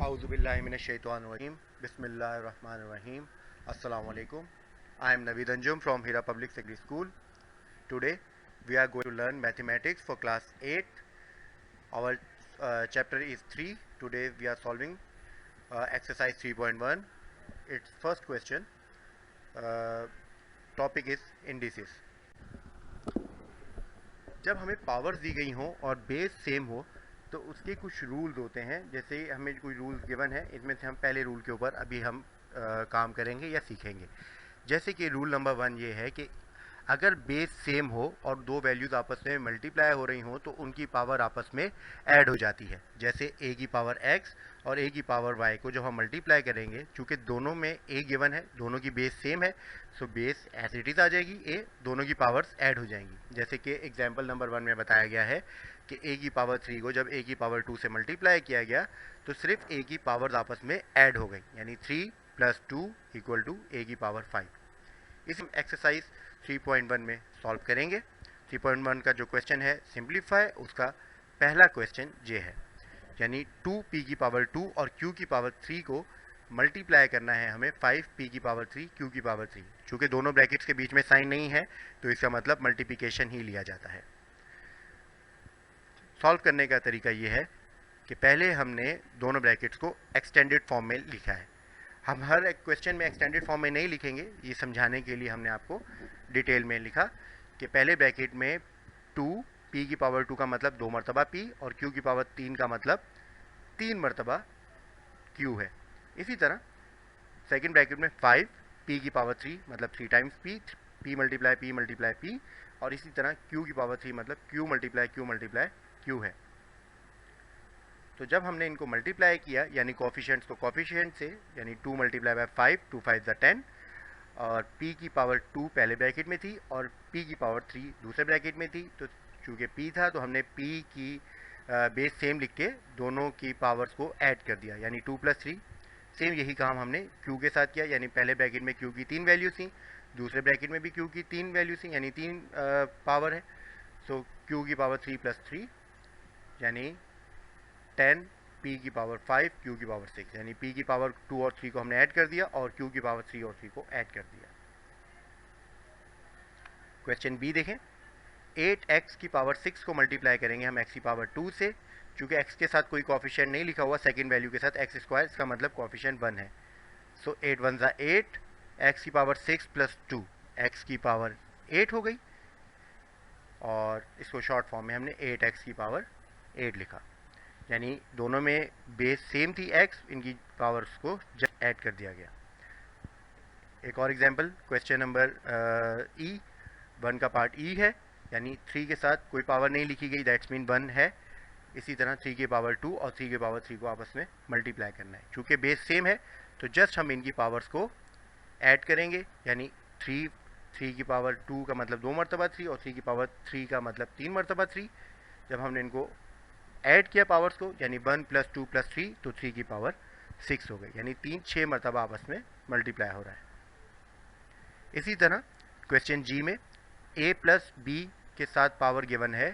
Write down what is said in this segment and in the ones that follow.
Auzubillahiminash-shaytanir-rajeem. Bismillahir-rahmanir-rahim. Assalamu alaikum. I am Naveed Anjum from Hira Public Secondary School. Today we are going to learn mathematics for class 8. Our chapter is 3. Today we are solving exercise 3.1. Its first question. Topic is indices. जब हमें powers दी गई हों और base same हो तो उसके कुछ rules होते हैं। जैसे हमें कोई रूल्स गिवन है, इसमें से हम पहले रूल के ऊपर अभी हम काम करेंगे या सीखेंगे। जैसे कि रूल नंबर 1 ये है कि अगर बेस सेम हो और दो वैल्यूज़ आपस में मल्टीप्लाई हो रही हों तो उनकी पावर आपस में ऐड हो जाती है। जैसे a की पावर x और a की पावर y को जब हम मल्टीप्लाई करेंगे, चूँकि दोनों में a गिवन है, दोनों की बेस सेम है, so base as it is आ जाएगी, a दोनों की पावर्स ऐड हो जाएंगी। जैसे कि एग्जाम्पल नंबर 1 में बताया गया है कि a की पावर 3 को जब a की पावर 2 से मल्टीप्लाई किया गया तो सिर्फ a की पावर्स आपस में ऐड हो गई, यानी 3 + 2 = a की पावर 5। इस एक्सरसाइज 3.1 में सॉल्व करेंगे। 3.1 का जो क्वेश्चन है सिंप्लीफाई, उसका पहला क्वेश्चन ये है, यानी 2p की पावर 2 और q की पावर 3 को मल्टीप्लाई करना है हमें 5p की पावर 3 q की पावर 3। चूँकि दोनों ब्रैकेट्स के बीच में साइन नहीं है तो इसका मतलब मल्टीप्लिकेशन ही लिया जाता है। सॉल्व करने का तरीका ये है कि पहले हमने दोनों ब्रैकेट्स को एक्सटेंडेड फॉर्म में लिखा है। हम हर एक क्वेश्चन में एक्सटेंडेड फॉर्म में नहीं लिखेंगे, ये समझाने के लिए हमने आपको डिटेल में लिखा कि पहले ब्रैकेट में 2 p की पावर 2 का मतलब 2 मरतबा p और q की पावर 3 का मतलब 3 मरतबा q है। इसी तरह सेकंड ब्रैकेट में 5 p की पावर 3 मतलब 3 times p, p multiply p, और इसी तरह q की पावर 3 मतलब q मल्टीप्लाई q है। तो जब हमने इनको मल्टीप्लाई किया, यानी कोफिशिएंट्स को कोफिशिएंट से, यानी 2 × 5, 2 5 10, और p की पावर 2 पहले ब्रैकेट में थी और p की पावर 3 दूसरे ब्रैकेट में थी, तो चूँकि p था तो हमने p की बेस सेम लिख के दोनों की पावर्स को ऐड कर दिया, यानी 2 + 3। सेम यही काम हमने q के साथ किया, यानी पहले ब्रैकेट में q की 3 वैल्यूज थी, दूसरे ब्रैकेट में भी q की 3 वैल्यूज थी, यानी 3 पावर है। सो q की पावर 3 + 3 यानी 10, p की पावर 5, q की पावर 6, यानी p की पावर 2 और 3 को हमने ऐड कर दिया और q की पावर 3 और 3 को ऐड कर दिया। क्वेश्चन बी देखें, 8x की पावर 6 को मल्टीप्लाई करेंगे हम x की पावर 2 से। चूँकि x के साथ कोई कोफिशिएंट नहीं लिखा हुआ सेकेंड वैल्यू के साथ x², इसका मतलब कोफिशिएंट 1 है। सो 8 1 = 8, x की पावर 6 + 2, x की पावर 8 हो गई, और इसको शॉर्ट फॉर्म में हमने 8x की पावर 8 लिखा, यानी दोनों में बेस सेम थी x, इनकी पावर्स को जस्ट ऐड कर दिया गया। एक और एग्जांपल, क्वेश्चन नंबर ई 1 का पार्ट ई है, यानी 3 के साथ कोई पावर नहीं लिखी गई, दैट्स मीन 1 है। इसी तरह 3 की पावर 2 और 3 की पावर 3 को आपस में मल्टीप्लाई करना है। चूँकि बेस सेम है तो जस्ट हम इनकी पावर्स को ऐड करेंगे, यानी 3 की पावर 2 का मतलब 2 मरतबा 3 और 3 की पावर 3 का मतलब 3 मरतबा 3। जब हमने इनको ऐड किया पावर्स को, यानी 1 + 2 + 3, तो 3 की पावर 6 हो गई, यानी 3 6 मरतबा आपस में मल्टीप्लाई हो रहा है। इसी तरह क्वेश्चन जी में a + b के साथ पावर गिवन है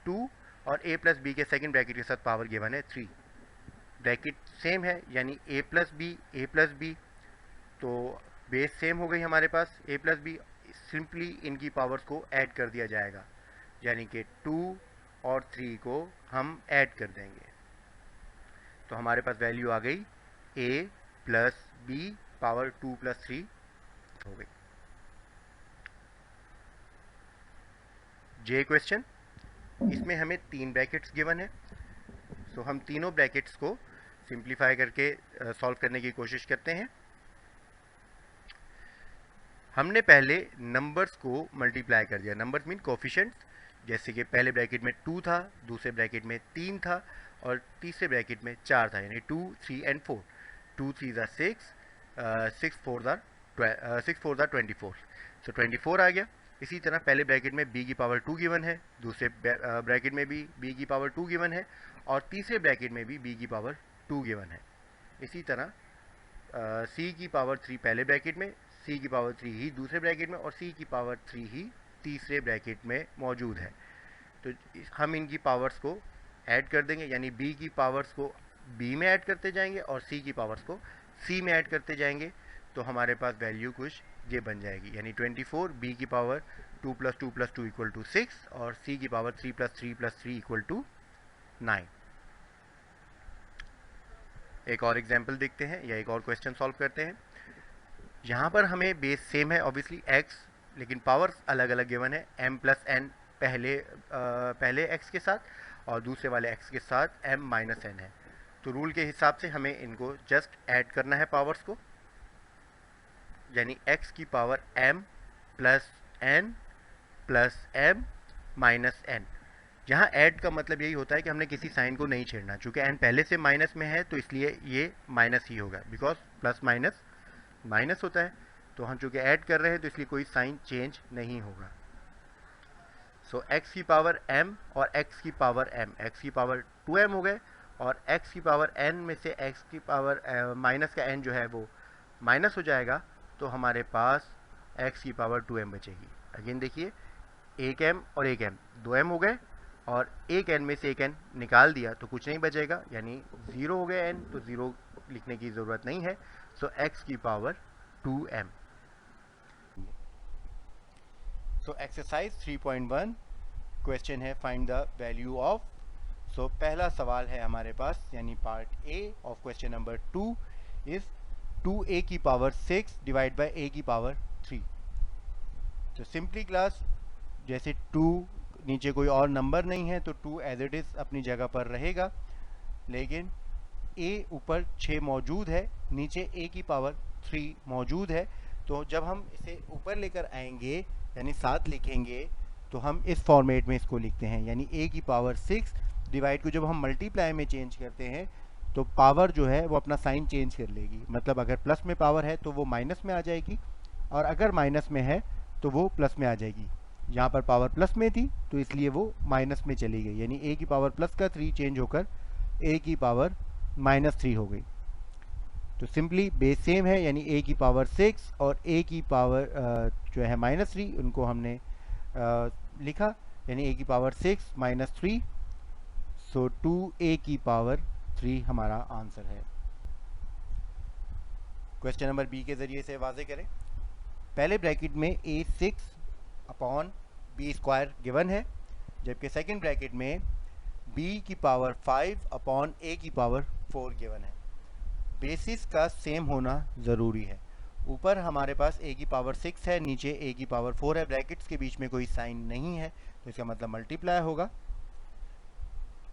2 और a + b के सेकंड ब्रैकेट के साथ पावर गिवन है 3। ब्रैकेट सेम है, यानी a + b, तो बेस सेम हो गई हमारे पास a + b। सिंपली इनकी पावर्स को ऐड कर दिया जाएगा, यानी कि 2 और 3 को हम ऐड कर देंगे, तो हमारे पास वैल्यू आ गई a + b पावर 2 + 3 हो गई। जे क्वेश्चन, इसमें हमें 3 ब्रैकेट्स गिवन है, सो हम तीनों ब्रैकेट्स को सिंप्लीफाई करके सॉल्व करने की कोशिश करते हैं। हमने पहले नंबर्स को मल्टीप्लाई कर दिया, नंबर्स मीन कोफिशिएंट्स, जैसे कि पहले ब्रैकेट में 2 था, दूसरे ब्रैकेट में 3 था और तीसरे ब्रैकेट में 4 था, यानी 2 3 एंड 4। 2 3 = 6, 6 4 = 24, सो 24 आ गया। इसी तरह पहले ब्रैकेट में b की पावर 2 गिवन है, दूसरे ब्रैकेट में भी b की पावर 2 गिवन है और तीसरे ब्रैकेट में भी b की पावर 2 गिवन है। इसी तरह c की पावर 3 पहले ब्रैकेट में, c की पावर 3 ही दूसरे ब्रैकेट में और c की पावर 3 ही तीसरे ब्रैकेट में मौजूद है। तो हम इनकी पावर्स को ऐड कर देंगे, यानी b की पावर्स को b में ऐड करते जाएंगे और c की पावर्स को c में ऐड करते जाएंगे, तो हमारे पास वैल्यू कुछ ये बन जाएगी, यानी 24 b की पावर 2 + 2 + 2 = 6 और c की पावर 3 + 3 + 3 = 9। एक और एग्जाम्पल देखते हैं या एक और क्वेश्चन सॉल्व करते हैं। यहाँ पर हमें बेस सेम है ऑब्वियसली x, लेकिन पावर्स अलग अलग गिवन है। m + n पहले x के साथ और दूसरे वाले x के साथ m - n है। तो रूल के हिसाब से हमें इनको जस्ट ऐड करना है पावर्स को, यानी x की power m + n + m - n। यहाँ ऐड का मतलब यही होता है कि हमने किसी साइन को नहीं छेड़ना, चूँकि n पहले से माइनस में है तो इसलिए ये माइनस ही होगा, बिकॉज प्लस माइनस माइनस होता है। तो हम चूँकि ऐड कर रहे हैं तो इसलिए कोई साइन चेंज नहीं होगा। सो x की पावर m और x की पावर m, x की पावर 2m हो गए और x की पावर n में से x की पावर माइनस का n जो है वो माइनस हो जाएगा, तो हमारे पास x की पावर 2m बचेगी। अगेन देखिए, एक m और एक m, 2m हो गए और एक n में से एक n निकाल दिया तो कुछ नहीं बचेगा, यानी 0 हो गया n, तो 0 लिखने की ज़रूरत नहीं है। सो x की power 2m। So exercise 3.1 question है फाइंड द वैल्यू ऑफ। सो पहला सवाल है हमारे पास, यानी part A of question number 2 is 2a की पावर 6 डिवाइड बाय a की पावर 3। तो सिंपली क्लास, जैसे 2 नीचे कोई और नंबर नहीं है तो 2 एज इट इज़ अपनी जगह पर रहेगा, लेकिन a ऊपर 6 मौजूद है, नीचे a की पावर 3 मौजूद है। तो जब हम इसे ऊपर लेकर आएंगे यानी 7 लिखेंगे तो हम इस फॉर्मेट में इसको लिखते हैं, यानी a की पावर 6 डिवाइड को जब हम मल्टीप्लाई में चेंज करते हैं तो पावर जो है वो अपना साइन चेंज कर लेगी। मतलब अगर प्लस में पावर है तो वो माइनस में आ जाएगी और अगर माइनस में है तो वो प्लस में आ जाएगी। यहाँ पर पावर प्लस में थी तो इसलिए वो माइनस में चली गई, यानी a की पावर प्लस का 3 चेंज होकर a की पावर -3 हो गई। तो सिंपली बेस सेम है, यानी a की पावर 6 और a की पावर जो है -3, उनको हमने लिखा, यानी a की पावर 6 - 3। सो 2a की पावर 3 हमारा आंसर है। क्वेश्चन नंबर बी के जरिए से वाजे करें। पहले ब्रैकेट में a6/b² गिवन है, जबकि सेकंड ब्रैकेट में b की पावर 5/a की पावर 4 गिवन है। बेसिस का सेम होना ज़रूरी है। ऊपर हमारे पास a की पावर 6 है, नीचे a की पावर 4 है, ब्रैकेट्स के बीच में कोई साइन नहीं है तो इसका मतलब मल्टीप्लाई होगा।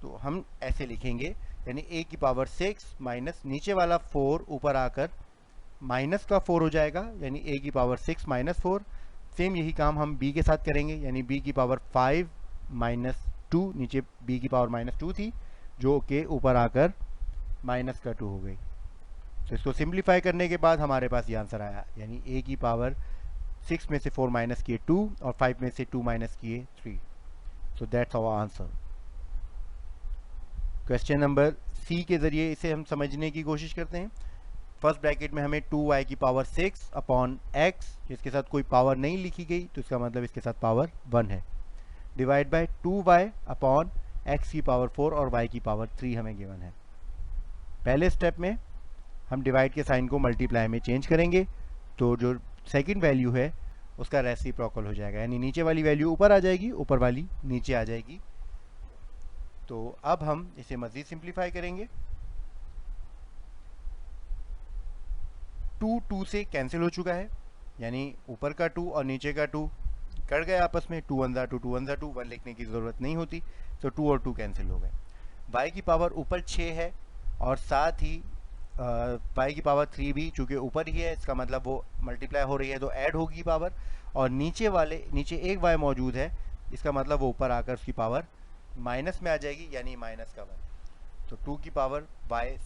तो हम ऐसे लिखेंगे, यानी a की पावर 6 माइनस नीचे वाला 4 ऊपर आकर माइनस का 4 हो जाएगा, यानी a की पावर 6 - 4। सेम यही काम हम b के साथ करेंगे, यानी b की पावर 5 - 2, नीचे b की पावर -2 थी जो कि ऊपर आकर माइनस का 2 हो गई। तो इसको सिंप्लीफाई करने के बाद हमारे पास ये आंसर आया, यानी a की पावर 6 में से 4 माइनस किए 2 और 5 में से 2 माइनस किए 3। So that's our answer. Question number C के ज़रिए इसे हम समझने की कोशिश करते हैं। फर्स्ट ब्रैकेट में हमें 2y की पावर 6/x, जिसके साथ कोई पावर नहीं लिखी गई तो इसका मतलब इसके साथ पावर 1 है, डिवाइड बाय 2y/x की पावर 4 और y की पावर 3 हमें गिवन है। पहले स्टेप में हम डिवाइड के साइन को मल्टीप्लाई में चेंज करेंगे तो जो सेकंड वैल्यू है उसका रेसिप्रोकल हो जाएगा, यानी नीचे वाली वैल्यू ऊपर आ जाएगी, ऊपर वाली नीचे आ जाएगी। तो अब हम इसे मज़ीद सिंप्लीफाई करेंगे। 2 से कैंसिल हो चुका है, यानी ऊपर का 2 और नीचे का 2 कट गए आपस में, 2 1 2 2 1 2, 1 लिखने की ज़रूरत नहीं होती, तो 2 और 2 कैंसिल हो गए। y की पावर ऊपर 6 है और साथ ही y की पावर 3 भी चूँकि ऊपर ही है, इसका मतलब वो मल्टीप्लाई हो रही है तो ऐड होगी पावर, और नीचे एक y मौजूद है, इसका मतलब वो ऊपर आकर उसकी पावर माइनस में आ जाएगी, यानी माइनस का 1। तो 2 की पावर y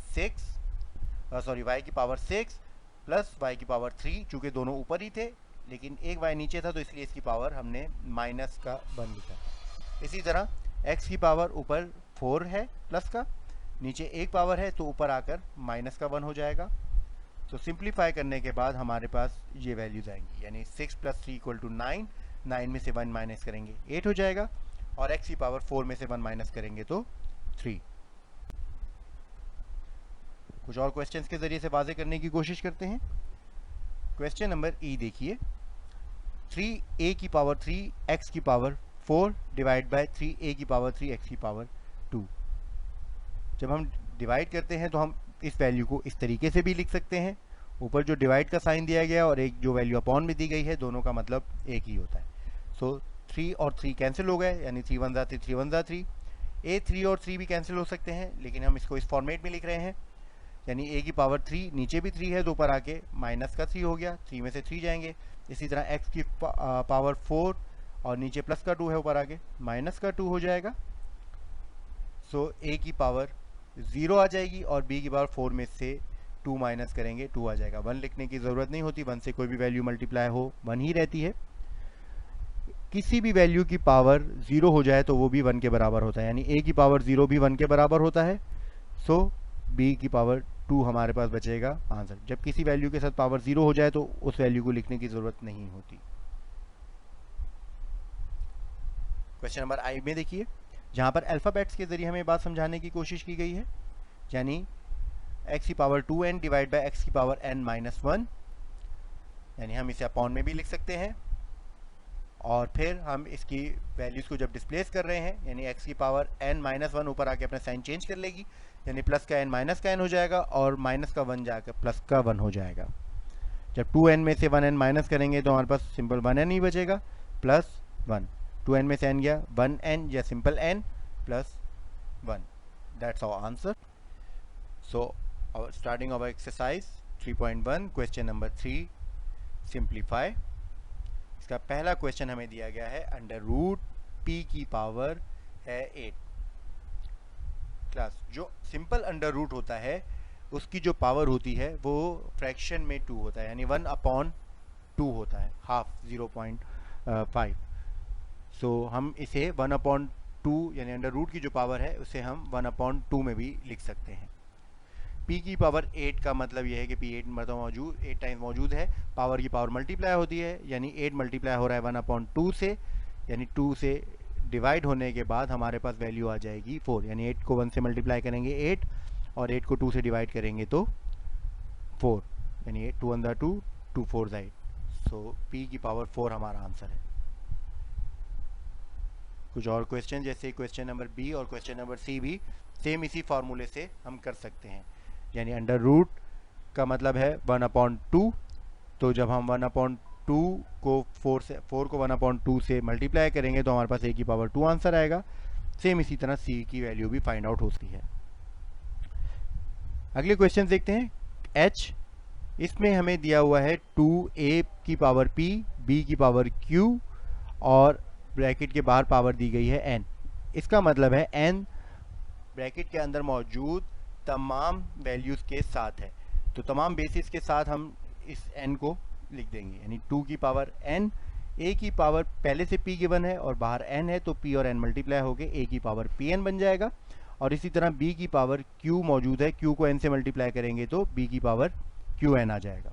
की पावर 6 प्लस y की पावर 3, चूँकि दोनों ऊपर ही थे लेकिन एक y नीचे था तो इसलिए इसकी पावर हमने माइनस का 1 लिखा। इसी तरह x की पावर ऊपर 4 है प्लस का, नीचे एक पावर है तो ऊपर आकर माइनस का 1 हो जाएगा। तो सिंप्लीफाई करने के बाद हमारे पास ये वैल्यूज आएंगी, यानी 6 + 3 = 9, 9 में से 1 माइनस करेंगे 8 हो जाएगा, और x की पावर 4 में से 1 माइनस करेंगे तो 3। कुछ और क्वेश्चंस के ज़रिए से वाज़े करने की कोशिश करते हैं। क्वेश्चन नंबर ई देखिए, 3a की पावर 3 x की पावर 4 डिवाइड बाय 3a की पावर 3 x की पावर 2। जब हम डिवाइड करते हैं तो हम इस वैल्यू को इस तरीके से भी लिख सकते हैं, ऊपर जो डिवाइड का साइन दिया गया और एक जो वैल्यू अपॉन में दी गई है, दोनों का मतलब एक ही होता है। सो 3 और 3 कैंसिल हो गए, यानी 3 वन ज़ा 3, 3 वन ज़ा 3। ए 3 और 3 भी कैंसिल हो सकते हैं, लेकिन हम इसको इस फॉर्मेट में लिख रहे हैं, यानी a की पावर 3, नीचे भी 3 है तो ऊपर आके माइनस का 3 हो गया, 3 में से 3 जाएंगे। इसी तरह x की पावर 4 और नीचे प्लस का 2 है, ऊपर आके माइनस का 2 हो जाएगा। सो a की पावर 0 आ जाएगी और b की पावर 4 में से 2 माइनस करेंगे, 2 आ जाएगा। 1 लिखने की ज़रूरत नहीं होती, 1 से कोई भी वैल्यू मल्टीप्लाई हो 1 ही रहती है। किसी भी वैल्यू की पावर 0 हो जाए तो वो भी 1 के बराबर होता है, यानी a की पावर 0 भी 1 के बराबर होता है। सो b की पावर 2 हमारे पास बचेगा आंसर। जब किसी वैल्यू के साथ पावर 0 हो जाए तो उस वैल्यू को लिखने की ज़रूरत नहीं होती। क्वेश्चन नंबर आई में देखिए, जहाँ पर अल्फ़ाबेट्स के ज़रिए हमें बात समझाने की कोशिश की गई है, यानी x की power 2n divide by x की पावर n माइनस 1, यानी हम इसे अपॉन में भी लिख सकते हैं। और फिर हम इसकी वैल्यूज़ को जब डिस्प्लेस कर रहे हैं, यानी x की पावर n माइनस 1 ऊपर आके अपना साइन चेंज कर लेगी, यानी प्लस का n माइनस का n हो जाएगा और माइनस का 1 जाकर प्लस का 1 हो जाएगा। जब 2n में से 1n माइनस करेंगे तो हमारे पास सिंपल 1n ही बचेगा प्लस 1। 2n में से n गया 1n या simple n plus 1। That's our answer. So starting our exercise 3.1 question number 3, simplify. इसका पहला क्वेश्चन हमें दिया गया है, अंडर रूट p की पावर है 8। क्लास, जो सिंपल अंडर रूट होता है उसकी जो पावर होती है वो फ्रैक्शन में 2 होता है, यानी 1/2 होता है, हाफ 0.5। सो हम इसे 1/2 यानी अंडर रूट की जो पावर है उसे हम 1/2 में भी लिख सकते हैं। p की पावर 8 का मतलब यह है कि p 8 मतलब मौजूद 8 टाइम्स मौजूद है, पावर की पावर मल्टीप्लाई होती है, यानी 8 मल्टीप्लाई हो रहा है 1/2 से, यानी 2 से डिवाइड होने के बाद हमारे पास वैल्यू आ जाएगी 4, यानी 8 को 1 से मल्टीप्लाई करेंगे 8 और 8 को 2 से डिवाइड करेंगे तो 4, यानी 8 2 1 2 2 4 8। सो p की पावर 4 हमारा आंसर है। कुछ और क्वेश्चन जैसे क्वेश्चन नंबर बी और क्वेश्चन नंबर सी भी सेम इसी फार्मूले से हम कर सकते हैं, यानी अंडर रूट का मतलब है 1/2, तो जब हम 1/2 को 4 को 1/2 से मल्टीप्लाई करेंगे तो हमारे पास a की पावर 2 आंसर आएगा। सेम इसी तरह c की वैल्यू भी फाइंड आउट होती है। अगले क्वेश्चन देखते हैं, h। इसमें हमें दिया हुआ है 2a की पावर p, b की पावर q और ब्रैकेट के बाहर पावर दी गई है n। इसका मतलब है n ब्रैकेट के अंदर मौजूद तमाम वैल्यूज़ के साथ है, तो तमाम बेसिस के साथ हम इस n को लिख देंगे, यानी 2 की पावर n, a की पावर पहले से p गिवन है और बाहर n है, तो p और n मल्टीप्लाई होके a की पावर pn बन जाएगा। और इसी तरह b की पावर q मौजूद है, q को n से मल्टीप्लाई करेंगे तो b की पावर qn आ जाएगा।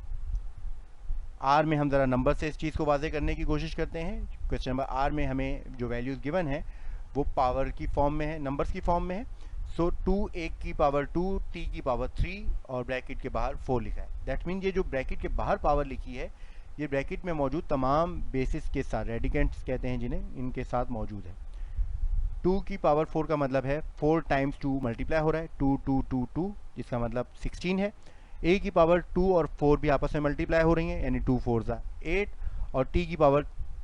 आर में हम ज़रा नंबर से इस चीज़ को वाजे करने की कोशिश करते हैं। क्वेश्चन नंबर आर में हमें जो वैल्यूज़ गिवन है वो पावर की फॉर्म में है, नंबर्स की फॉर्म में है। सो 2a की पावर 2, t की पावर 3 और ब्रैकेट के बाहर 4 लिखा है। दैट मीन ये जो ब्रैकेट के बाहर पावर लिखी है ये ब्रैकेट में मौजूद तमाम बेसिस के साथ, रेडिकेंट्स कहते हैं जिन्हें, इनके साथ मौजूद है। 2 की पावर 4 का मतलब है 4 टाइम्स 2 मल्टीप्लाई हो रहा है, 2 2 2 2, जिसका मतलब 16 है। a की पावर 2 और 4 भी आपस में मल्टीप्लाई हो रही हैं, यानी 2 4 8, और t की पावर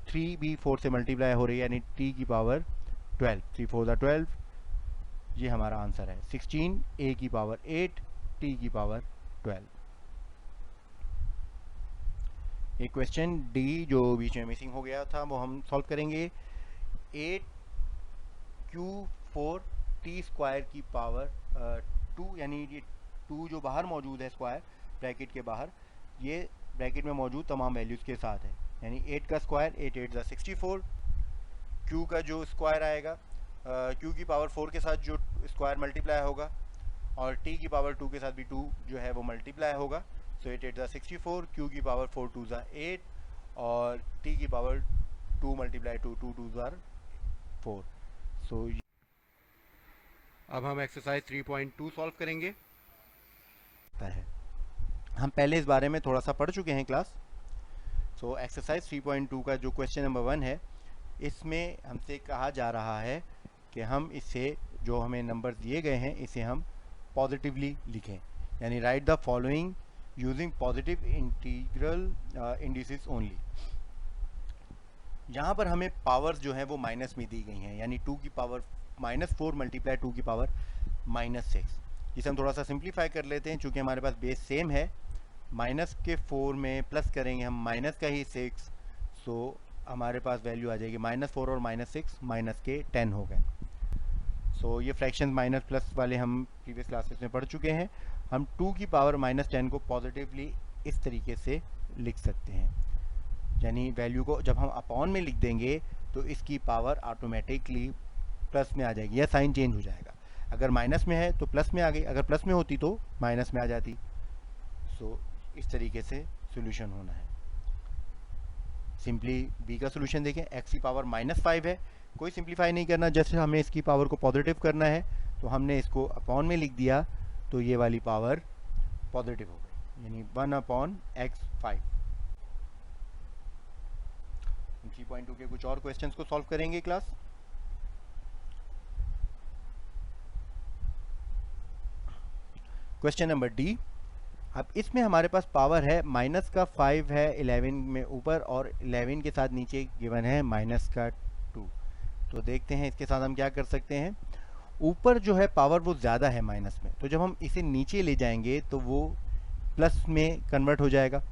3 भी 4 से मल्टीप्लाई हो रही है, यानी t की पावर 12, 3 4 12। ये हमारा आंसर है 16, a की पावर 8, t की पावर 12। एक क्वेश्चन डी जो बीच में मिसिंग हो गया था वो हम सॉल्व करेंगे। 8q4 t स्क्वायर की पावर 2, यानी ये 2 जो बाहर मौजूद है स्क्वायर ब्रैकेट के बाहर, ये ब्रैकेट में मौजूद तमाम वैल्यूज़ के साथ है, यानी 8 का स्क्वायर 8 8 64, q का जो स्क्वायर आएगा q की पावर 4 के साथ जो स्क्वायर मल्टीप्लाई होगा और t की पावर 2 के साथ भी 2 जो है वो मल्टीप्लाई होगा। सो 8 8 64, q की पावर 4 2 8 और t की पावर 2 मल्टीप्लाई 2 2 2 4। सो अब हम एक्सरसाइज 3.2 सॉल्व करेंगे। सकता है। हम पहले इस बारे में थोड़ा सा पढ़ चुके हैं क्लास। सो एक्सरसाइज 3.2 का जो क्वेश्चन नंबर 1 है, इसमें हमसे कहा जा रहा है कि हम इससे जो हमें नंबर दिए गए हैं इसे हम पॉजिटिवली लिखें, यानी right the following using positive integral indices only. यहाँ पर हमें पावर्स जो है वो माइनस में दी गई हैं, यानी 2 की पावर -4 मल्टीप्लाई 2 की पावर -6। जिसे हम थोड़ा सा सिंप्लीफाई कर लेते हैं, चूँकि हमारे पास बेस सेम है। माइनस के 4 में प्लस करेंगे हम माइनस का ही 6, सो हमारे पास वैल्यू आ जाएगी -4 और -6 माइनस के 10 हो गए। सो ये फ्रैक्शन माइनस प्लस वाले हम प्रीवियस क्लासेस में पढ़ चुके हैं। हम 2 की पावर -10 को पॉजिटिवली इस तरीके से लिख सकते हैं, यानी वैल्यू को जब हम अपॉन में लिख देंगे तो इसकी पावर ऑटोमेटिकली प्लस में आ जाएगी, या साइन चेंज हो जाएगा। अगर माइनस में है तो प्लस में आ गई, अगर प्लस में होती तो माइनस में आ जाती। सो इस तरीके से सॉल्यूशन होना है। सिंपली बी का सॉल्यूशन देखें, x की पावर -5 है, कोई सिंप्लीफाई नहीं करना, जैसे हमें इसकी पावर को पॉजिटिव करना है तो हमने इसको अपॉन में लिख दिया, तो ये वाली पावर पॉजिटिव हो गई, यानी 1/x5। 3.2 के कुछ और क्वेश्चंस को सॉल्व करेंगे क्लास। Question number D. अब इसमें हमारे पास पावर है माइनस का 5 है 11 में ऊपर, और 11 के साथ नीचे गिवन है -2। तो देखते हैं इसके साथ हम क्या कर सकते हैं। ऊपर जो है पावर वो ज़्यादा है माइनस में, तो जब हम इसे नीचे ले जाएंगे तो वो प्लस में कन्वर्ट हो जाएगा।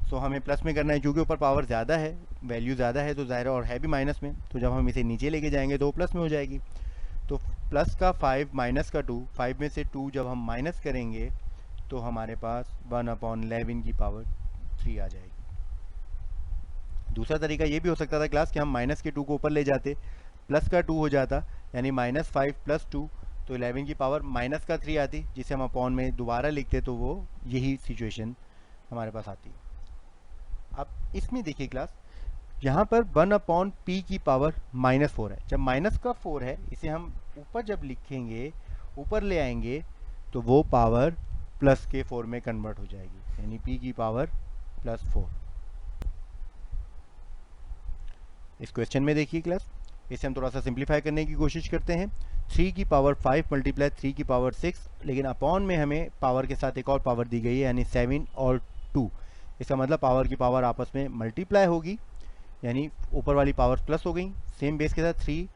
सो हमें प्लस में करना है, क्योंकि ऊपर पावर ज़्यादा है, वैल्यू ज़्यादा है, तो ज़ाहिर और है भी माइनस में, तो जब हम इसे नीचे लेके जाएंगे तो वो प्लस में हो जाएगी। तो प्लस का 5 माइनस का 2, 5 में से 2 जब हम माइनस करेंगे तो हमारे पास 1/11 की पावर 3 आ जाएगी। दूसरा तरीका ये भी हो सकता था क्लास कि हम माइनस के 2 को ऊपर ले जाते, प्लस का 2 हो जाता, यानी -5 + 2, तो 11 की पावर -3 आती, जिसे हम अपॉन में दोबारा लिखते तो वो यही सिचुएशन हमारे पास आती। अब इसमें देखिए क्लास, यहाँ पर 1/p की पावर -4 है। जब माइनस का 4 है, इसे हम ऊपर जब लिखेंगे, ऊपर ले आएंगे तो वो पावर प्लस के 4 में कन्वर्ट हो जाएगी, यानी p की पावर +4। इस क्वेश्चन में देखिए क्लास, इसे हम थोड़ा सा सिंप्लीफाई करने की कोशिश करते हैं। 3 की पावर 5 मल्टीप्लाई 3 की पावर 6, लेकिन अपॉन में हमें पावर के साथ एक और पावर दी गई है, यानी 7 और 2। इसका मतलब पावर की पावर आपस में मल्टीप्लाई होगी, यानी ऊपर वाली पावर प्लस हो गई, सेम बेस के साथ 3,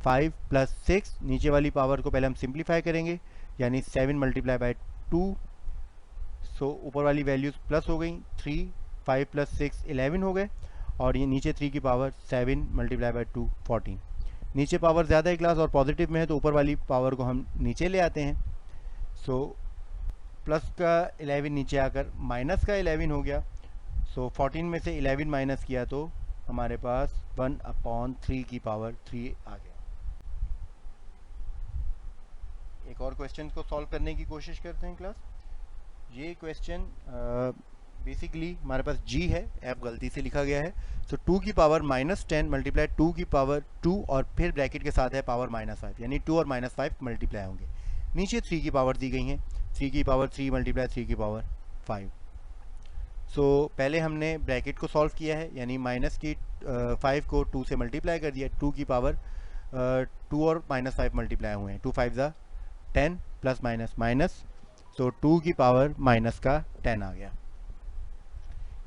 5 + 6। नीचे वाली पावर को पहले हम सिंप्लीफाई करेंगे, यानी 7 × 2। सो ऊपर वाली वैल्यूज प्लस हो गई, 3, 5 + 6 11 हो गए, और ये नीचे 3 की पावर 7 × 2 14। नीचे पावर ज़्यादा है क्लास और पॉजिटिव में है, तो ऊपर वाली पावर को हम नीचे ले आते हैं। सो प्लस का 11 नीचे आकर माइनस का 11 हो गया। सो 14 में से 11 माइनस किया तो हमारे पास 1/3 की पावर 3 आ गया। एक और क्वेश्चन को सॉल्व करने की कोशिश करते हैं क्लास। ये क्वेश्चन बेसिकली हमारे पास g है, f गलती से लिखा गया है। तो 2 की पावर -10 मल्टीप्लाई 2 की पावर 2, और फिर ब्रैकेट के साथ है पावर -5, यानी 2 और -5 मल्टीप्लाई होंगे। नीचे 3 की पावर दी गई हैं, 3 की पावर 3 मल्टीप्लाई 3 की पावर 5। सो पहले हमने ब्रैकेट को सॉल्व किया है, यानी माइनस की 5 को 2 से मल्टीप्लाई कर दिया, 2 की पावर 2 और -5 मल्टीप्लाई हुए हैं, 2 5 ज़ा 10 प्लस माइनस माइनस, सो 2 की पावर माइनस का 10 आ गया।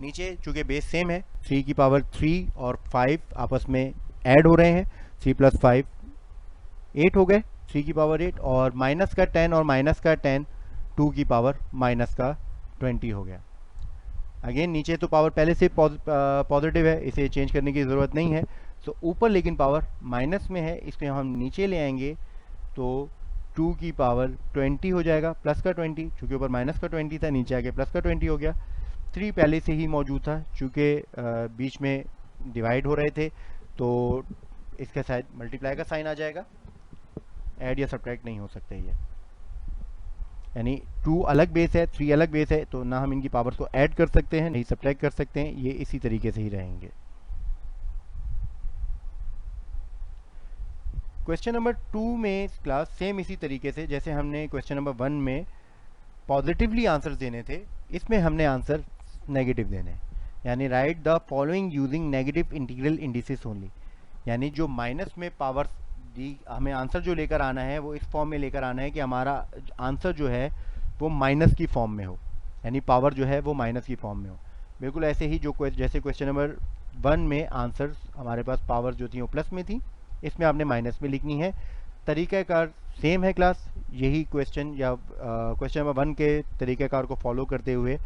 नीचे चूँकि बेस सेम है, 3 की पावर 3 और 5 आपस में ऐड हो रहे हैं, 3 + 5 8 हो गए, 3 की पावर 8, और माइनस का 10 और माइनस का 10 2 की पावर -20 हो गया। अगेन नीचे तो पावर पहले से पॉजिटिव है, इसे चेंज करने की ज़रूरत नहीं है। सो ऊपर लेकिन पावर माइनस में है, इसको हम नीचे ले आएंगे तो 2 की पावर 20 हो जाएगा, प्लस का 20, चूँकि ऊपर माइनस का 20 था, नीचे आके प्लस का 20 हो गया। 3 पहले से ही मौजूद था, चूँकि बीच में डिवाइड हो रहे थे, तो इसके साथ मल्टीप्लाई का साइन आ जाएगा, ऐड या सब्ट्रैक्ट नहीं हो सकते ये, यानी 2 अलग बेस है, 3 अलग बेस है, तो ना हम इनकी पावर्स को ऐड कर सकते हैं नहीं सब्ट्रैक्ट कर सकते हैं, ये इसी तरीके से ही रहेंगे। क्वेश्चन नंबर 2 में क्लास सेम इसी तरीके से जैसे हमने क्वेश्चन नंबर 1 में पॉजिटिवली आंसर्स देने थे, इसमें हमने आंसर नेगेटिव देने हैं, यानी right the following using negative integral indices only, यानी जो माइनस में पावर दी हमें आंसर जो लेकर आना है वो इस फॉर्म में लेकर आना है कि हमारा आंसर जो है वो माइनस की फॉर्म में हो, यानी पावर जो है वो माइनस की फॉर्म में हो। बिल्कुल ऐसे ही जो जैसे क्वेश्चन नंबर 1 में आंसर्स हमारे पास पावर जो थी वो प्लस में थी, इसमें आपने माइनस में लिखनी है। तरीक़ाकार सेम है क्लास, यही क्वेश्चन या क्वेश्चन नंबर 1 के तरीक़ाकार को फॉलो करते हुए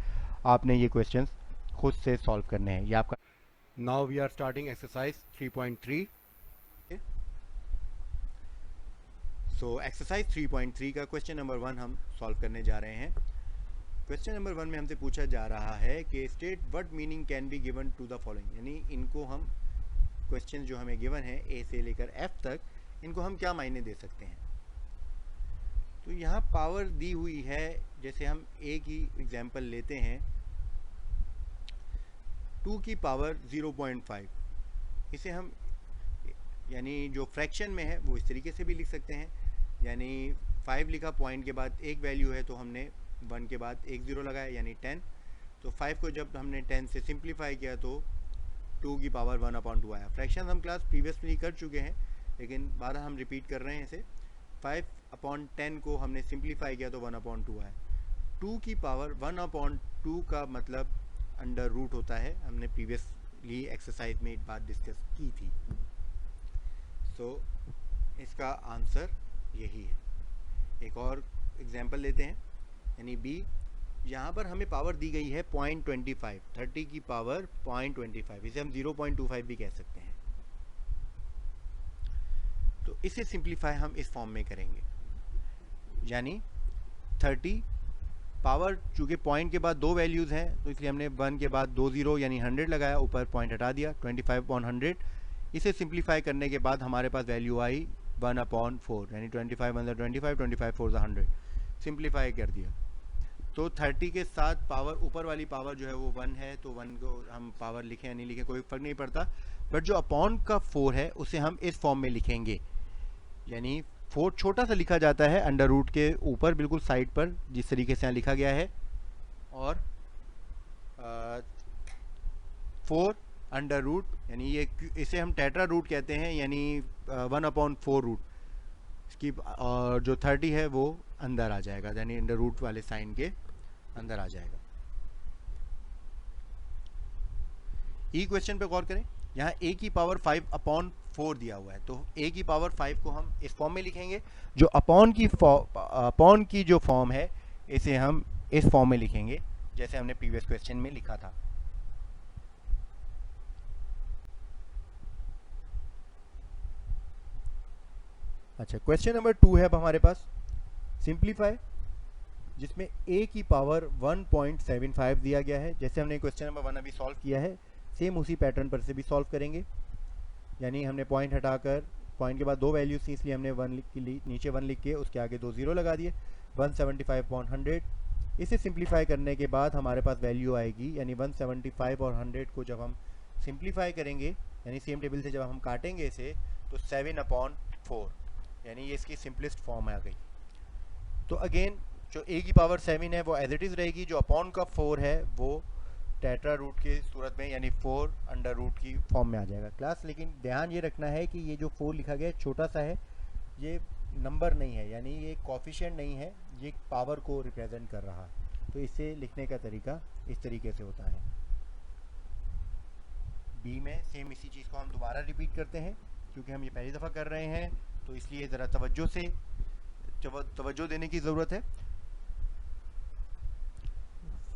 आपने ये क्वेश्चन खुद से सॉल्व करने हैं। ये आपका now we are starting exercise 3.3। So exercise 3.3 का क्वेश्चन नंबर 1 हम सॉल्व करने जा रहे हैं। क्वेश्चन नंबर 1 में हमसे पूछा जा रहा है कि state what meaning can be given to the following, यानी इनको हम क्वेश्चन जो हमें गिवन है ए से लेकर एफ तक, इनको हम क्या मायने दे सकते हैं। तो यहाँ पावर दी हुई है, जैसे हम ए की एग्जांपल लेते हैं 2 की पावर 0.5, इसे हम यानी जो फ्रैक्शन में है वो इस तरीके से भी लिख सकते हैं, यानी 5 लिखा, पॉइंट के बाद एक वैल्यू है तो हमने 1 के बाद एक ज़ीरो लगाया यानी 10। तो 5 को जब हमने 10 से सिंप्लीफाई किया तो 2 की पावर 1/2 आया। फ्रैक्शन हम क्लास प्रीवियसली कर चुके हैं, लेकिन बारह हम रिपीट कर रहे हैं इसे। 5/10 को हमने सिंप्लीफाई किया तो 1/2 आया। 2 की पावर 1/2 का मतलब अंडर रूट होता है, हमने प्रीवियसली एक्सरसाइज में एक बात डिस्कस की थी। सो इसका आंसर यही है। एक और एग्जांपल लेते हैं, यानी बी, यहाँ पर हमें पावर दी गई है 0.25, 30 की पावर 0.25, इसे हम 0.25 भी कह सकते हैं। तो इसे सिंप्लीफाई हम इस फॉर्म में करेंगे, यानी 30 पावर, चूँकि पॉइंट के बाद दो वैल्यूज़ हैं तो इसलिए हमने 1 के बाद 2 ज़ीरो यानी 100 लगाया, ऊपर पॉइंट हटा दिया, 25/100। इसे सिंप्लीफाई करने के बाद हमारे पास वैल्यू आई 1/4, यानी 25 1 25, 25 4 100, सिंप्लीफाई कर दिया। तो 30 के साथ पावर, ऊपर वाली पावर जो है वो 1 है, तो 1 को हम पावर लिखें या नहीं लिखें कोई फ़र्क नहीं पड़ता, बट जो अपॉन का 4 है उसे हम इस फॉर्म में लिखेंगे, यानी 4 छोटा सा लिखा जाता है अंडर रूट के ऊपर बिल्कुल साइड पर, जिस तरीके से यहाँ लिखा गया है, और 4 अंडर रूट, यानी ये इसे हम टेट्रा रूट कहते हैं, यानी 1/4 रूट इसकी, और जो 30 है वो अंदर आ जाएगा, यानी अंडर रूट वाले साइन के अंदर आ जाएगा। ई क्वेश्चन पे गौर करें, यहाँ a की पावर 5/4 दिया हुआ है, तो a की पावर 5 को हम इस फॉर्म में लिखेंगे। जो अपॉन की जो फॉर्म है इसे हम इस फॉर्म में लिखेंगे, जैसे हमने प्रीवियस क्वेश्चन में लिखा था। अच्छा, क्वेश्चन नंबर 2 है अब हमारे पास सिंप्लीफाई, जिसमें a की पावर 1.75 दिया गया है। जैसे हमने क्वेश्चन नंबर 1 अभी सॉल्व किया है, सेम उसी पैटर्न पर से भी सॉल्व करेंगे, यानी हमने पॉइंट हटाकर, पॉइंट के बाद दो वैल्यूज थी इसलिए हमने 1 नीचे 1 लिख के उसके आगे 2 ज़ीरो लगा दिए, 175/100। इसे सिंप्लीफाई करने के बाद हमारे पास वैल्यू आएगी, यानी 175 और 100 को जब हम सिंप्लीफाई करेंगे, यानी सेम टेबल से जब हम काटेंगे इसे, तो 7/4, यानी ये इसकी सिंपलेस्ट फॉर्म आ गई। तो अगेन जो a की पावर 7 है वो एज इट इज़ रहेगी, जो अपॉन का 4 है वो टेट्रा रूट की सूरत में, यानी 4 अंडर रूट की फॉर्म में आ जाएगा क्लास। लेकिन ध्यान ये रखना है कि ये जो 4 लिखा गया है छोटा सा है, ये नंबर नहीं है, यानी ये कोफिशिएंट नहीं है, ये पावर को रिप्रेजेंट कर रहा है। तो इसे लिखने का तरीका इस तरीके से होता है। बी में सेम इसी चीज़ को हम दोबारा रिपीट करते हैं, क्योंकि हम ये पहली दफ़ा कर रहे हैं तो इसलिए ज़रा तवज्जो देने की ज़रूरत है।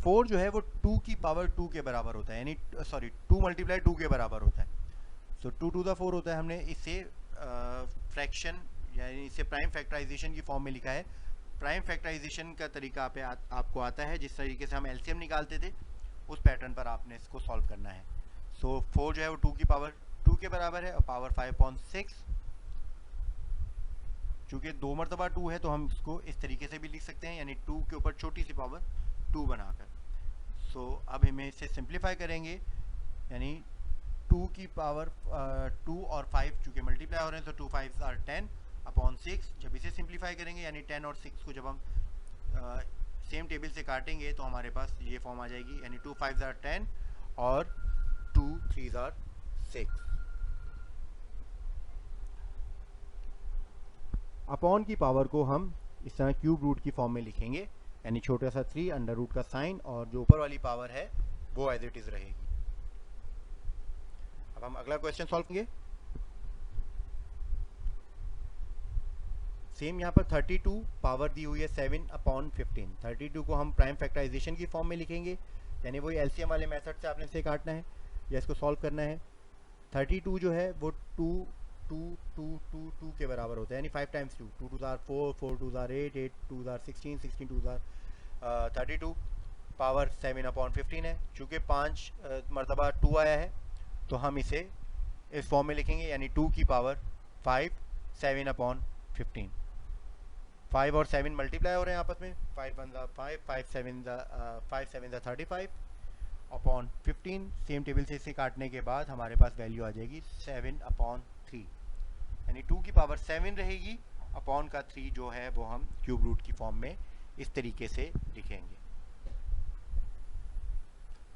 4 जो है वो 2 की पावर 2 के बराबर होता है, यानी 2 × 2 के बराबर होता है। सो 2 to the 4 होता है। हमने इसे फ्रैक्शन यानी इसे प्राइम फैक्टराइजेशन की फॉर्म में लिखा है। प्राइम फैक्टराइजेशन का तरीका आपको आता है, जिस तरीके से हम एलसीएम निकालते थे उस पैटर्न पर आपने इसको सॉल्व करना है। सो 4 जो है वो 2 की पावर 2 के बराबर है, और पावर 5/6, चूँकि 2 मरतबा 2 है तो हम इसको इस तरीके से भी लिख सकते हैं, यानी 2 के ऊपर छोटी सी पावर 2 बनाकर। सो अब हमें इसे सिंप्लीफाई करेंगे, यानी 2 की पावर 2 और 5 चूँकि मल्टीप्लाई हो रहे हैं, तो 2 5 are 10/6। जब इसे सिंप्लीफाई करेंगे, यानी 10 और 6 को जब हम सेम टेबल से काटेंगे तो हमारे पास ये फॉर्म आ जाएगी, यानी 2 5 ज़ार 10 और 2 3 ज़ार 6। अपॉन की पावर को हम इस तरह क्यूब रूट की फॉर्म में लिखेंगे, यानी छोटा सा 3 अंडर रूट का साइन और जो ऊपर वाली पावर है वो एज इट इज रहेगी। अब हम अगला क्वेश्चन सॉल्व करेंगे। सेम यहाँ पर 32 पावर दी हुई है 7/15। 32 को हम प्राइम फैक्टराइजेशन की फॉर्म में लिखेंगे, यानी वही एलसीएम वाले मेथड से आपने इसे काटना है या इसको सॉल्व करना है। 32 जो है वो 2 2 2 2 2 के बराबर होता है, यानी 5 टाइम्स 2, 2 2 ज़ार 4, 4 2 ज़ार 8, 8 2 ज़ार 16, 16 2 ज़ार 32 पावर 7/15 है। चूँकि 5 मरतबा 2 आया है तो हम इसे इस फॉर्म में लिखेंगे, यानी 2 की पावर 5 7/15। 5 और 7 मल्टीप्लाई हो रहे हैं आपस में, 5 1 ज़ा 5, 5 7 ज़ा 35 अपॉन 15। सेम टेबल से इसे काटने के बाद हमारे पास वैल्यू आ जाएगी 7/3, यानी 2 की पावर 7 रहेगी, अपॉन का 3 जो है वो हम क्यूब रूट की फॉर्म में इस तरीके से लिखेंगे।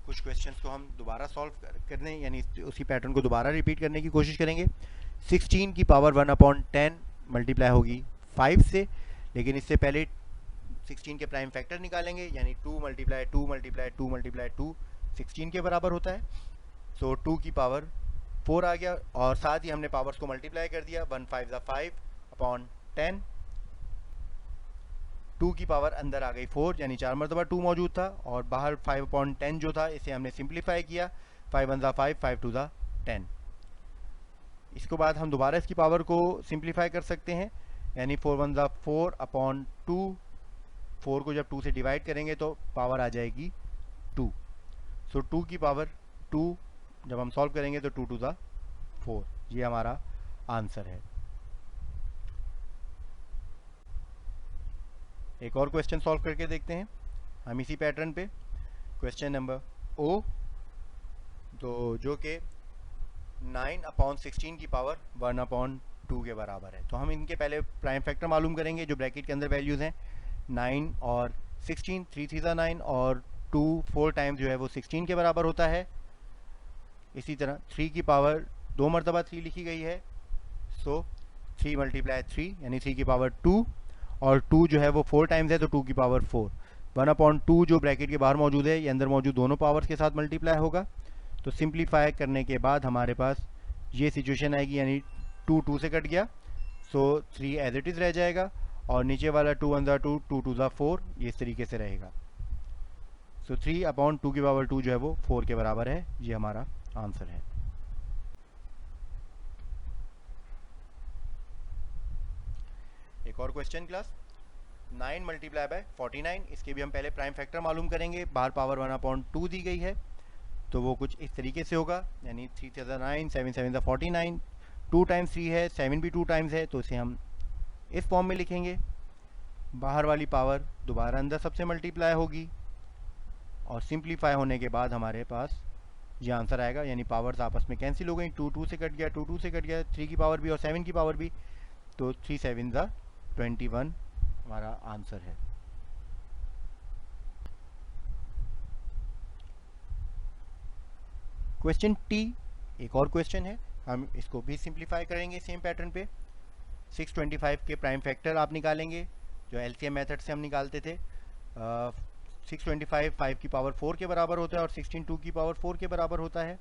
कुछ क्वेश्चंस को हम दोबारा सॉल्व करने, यानी उसी पैटर्न को दोबारा रिपीट करने की कोशिश करेंगे। 16 की पावर 1/10 मल्टीप्लाई होगी 5 से, लेकिन इससे पहले 16 के प्राइम फैक्टर निकालेंगे, यानी 2 मल्टीप्लाई 2 मल्टीप्लाई 2 मल्टीप्लाई 2 16 के बराबर होता है। सो 2 की पावर 4 आ गया और साथ ही हमने पावर्स को मल्टीप्लाई कर दिया, 1 5 ज़ा 5/10। 2 की पावर अंदर आ गई 4, यानी 4 मरतबा 2 मौजूद था और बाहर 5/10 जो था इसे हमने सिंप्लीफाई किया, 5 1 ज़ा 5, 5 2 ज़ा 10। इसके बाद हम दोबारा इसकी पावर को सिंप्लीफाई कर सकते हैं, यानी 4 1 ज़ा 4/2। 4 को जब 2 से डिवाइड करेंगे तो पावर आ जाएगी 2। सो 2 की पावर 2 जब हम सॉल्व करेंगे तो 2 2 ज़ा 4, ये हमारा आंसर है। एक और क्वेश्चन सॉल्व करके देखते हैं हम इसी पैटर्न पे। क्वेश्चन नंबर ओ, तो जो कि 9/16 की पावर 1/2 के बराबर है। तो हम इनके पहले प्राइम फैक्टर मालूम करेंगे जो ब्रैकेट के अंदर वैल्यूज़ हैं, 9 और 16, 3 3 ज़ा 9 और 2 4 टाइम्स जो है वो 16 के बराबर होता है। इसी तरह 3 की पावर 2 मरतबा 3 लिखी गई है, सो 3 मल्टीप्लाई 3, यानी 3 की पावर 2 और 2 जो है वो 4 टाइम्स है तो 2 की पावर 4। 1/2 जो ब्रैकेट के बाहर मौजूद है ये अंदर मौजूद दोनों पावर्स के साथ मल्टीप्लाई होगा, तो सिंप्लीफाई करने के बाद हमारे पास ये सिचुएशन आएगी, यानी 2 2 से कट गया, सो 3 एज इट इज़ रह जाएगा और नीचे वाला 2 1 ज़ा 2, 2 2 ज़ा 4, ये इस तरीके से रहेगा। सो 3/2 की पावर 2 जो है वो 4 के बराबर है, ये हमारा आंसर है। एक और क्वेश्चन क्लास, 9 मल्टीप्लाई बाय 49, इसके भी हम पहले प्राइम फैक्टर मालूम करेंगे। बाहर पावर 1/2 दी गई है तो वो कुछ इस तरीके से होगा, यानी 3 3 ज़ा 9, 7 7 ज़ा 49, 2 टाइम्स 3 है, 7 भी 2 टाइम्स है तो इसे हम इस फॉर्म में लिखेंगे। बाहर वाली पावर दोबारा अंदर सबसे मल्टीप्लाई होगी और सिंप्लीफाई होने के बाद हमारे पास ये आंसर आएगा, यानी पावर्स आपस में कैंसिल हो गई, 2 2 से कट गया, 2 2 से कट गया, 3 की पावर भी और 7 की पावर भी, तो 3 7 ज़ा 21 हमारा आंसर है। क्वेश्चन टी एक और क्वेश्चन है, हम इसको भी सिंप्लीफाई करेंगे सेम पैटर्न पे। 625 के प्राइम फैक्टर आप निकालेंगे जो एलसीएम मेथड से हम निकालते थे। 625 5 की पावर 4 के बराबर होता है और 16 2 की पावर 4 के बराबर होता है,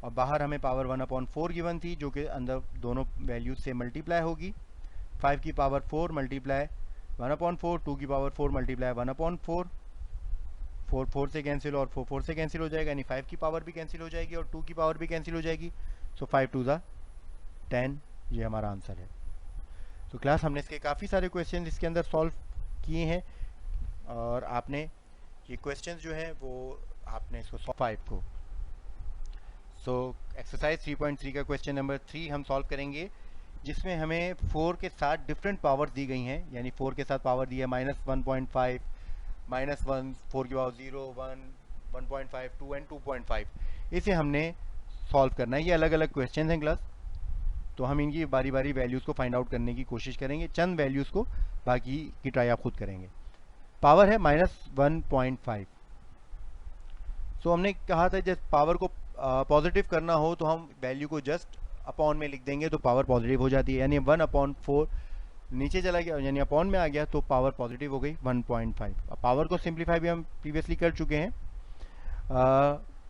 और बाहर हमें पावर 1/4 गिवन थी जो कि अंदर दोनों वैल्यूज से मल्टीप्लाई होगी। 5 की पावर 4 मल्टीप्लाई 1/4, 2 की पावर 4 मल्टीप्लाई 1/4, 4 4 से कैंसिल और 4 4 से कैंसिल हो जाएगा, यानी 5 की पावर भी कैंसिल हो जाएगी और 2 की पावर भी कैंसिल हो जाएगी, सो 5 2 ज़ा 10, ये हमारा आंसर है। तो क्लास हमने इसके काफ़ी सारे क्वेश्चन इसके अंदर सॉल्व किए हैं और आपने ये क्वेश्चन जो है वो आपने इसको 5 को, सो एक्सरसाइज 3.3 का क्वेश्चन नंबर 3 हम सॉल्व करेंगे, जिसमें हमें 4 के साथ डिफरेंट पावर्स दी गई हैं, यानी 4 के साथ पावर दी है -1.5, -1, 4 की पावर 0, 1, 1.5, 2 एंड 2.5। इसे हमने सॉल्व करना है। ये अलग अलग क्वेश्चन हैं क्लास, तो हम इनकी बारी बारी वैल्यूज़ को फाइंड आउट करने की कोशिश करेंगे, चंद वैल्यूज़ को, बाकी की ट्राई आप खुद करेंगे। पावर है -1.5। सो हमने कहा था जब पावर को पॉजिटिव करना हो तो हम वैल्यू को जस्ट अपॉन में लिख देंगे तो पावर पॉजिटिव हो जाती है, यानी 1/4 नीचे चला गया यानी अपॉन में आ गया तो पावर पॉजिटिव हो गई 1.5। अब पावर को सिंप्लीफाई भी हम प्रीवियसली कर चुके हैं।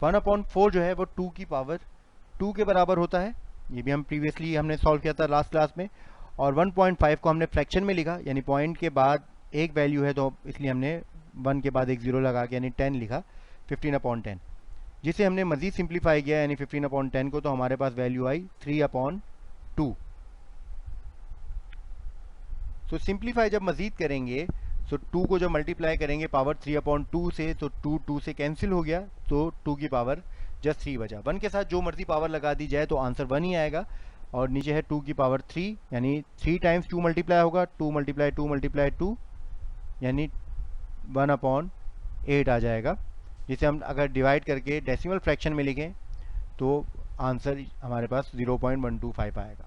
1/4 जो है वो 2 की पावर 2 के बराबर होता है, ये भी हम प्रीवियसली हमने सॉल्व किया था लास्ट क्लास में। और 1.5 को हमने फ्रैक्शन में लिखा, यानी पॉइंट के बाद एक वैल्यू है तो इसलिए हमने 1 के बाद एक 0 लगा के यानी 10 लिखा, 15/10, जिसे हमने मज़ीद सिंप्लीफाई किया यानी 15/10 को, तो हमारे पास वैल्यू आई 3/2। तो सिंप्लीफाई जब मज़ीद करेंगे तो 2 को जब मल्टीप्लाई करेंगे पावर 3/2 से तो 2 से कैंसिल हो गया, तो 2 की पावर जस्ट 3 बचा। 1 के साथ जो मर्जी पावर लगा दी जाए तो आंसर 1 ही आएगा। और नीचे है 2 की पावर 3, यानी 3 टाइम्स 2 मल्टीप्लाई होगा, 2 × 2 × 2 यानी 1/8 आ जाएगा, जिसे हम अगर डिवाइड करके डेसिमल फ्रैक्शन में लिखें तो आंसर हमारे पास 0.125 आएगा।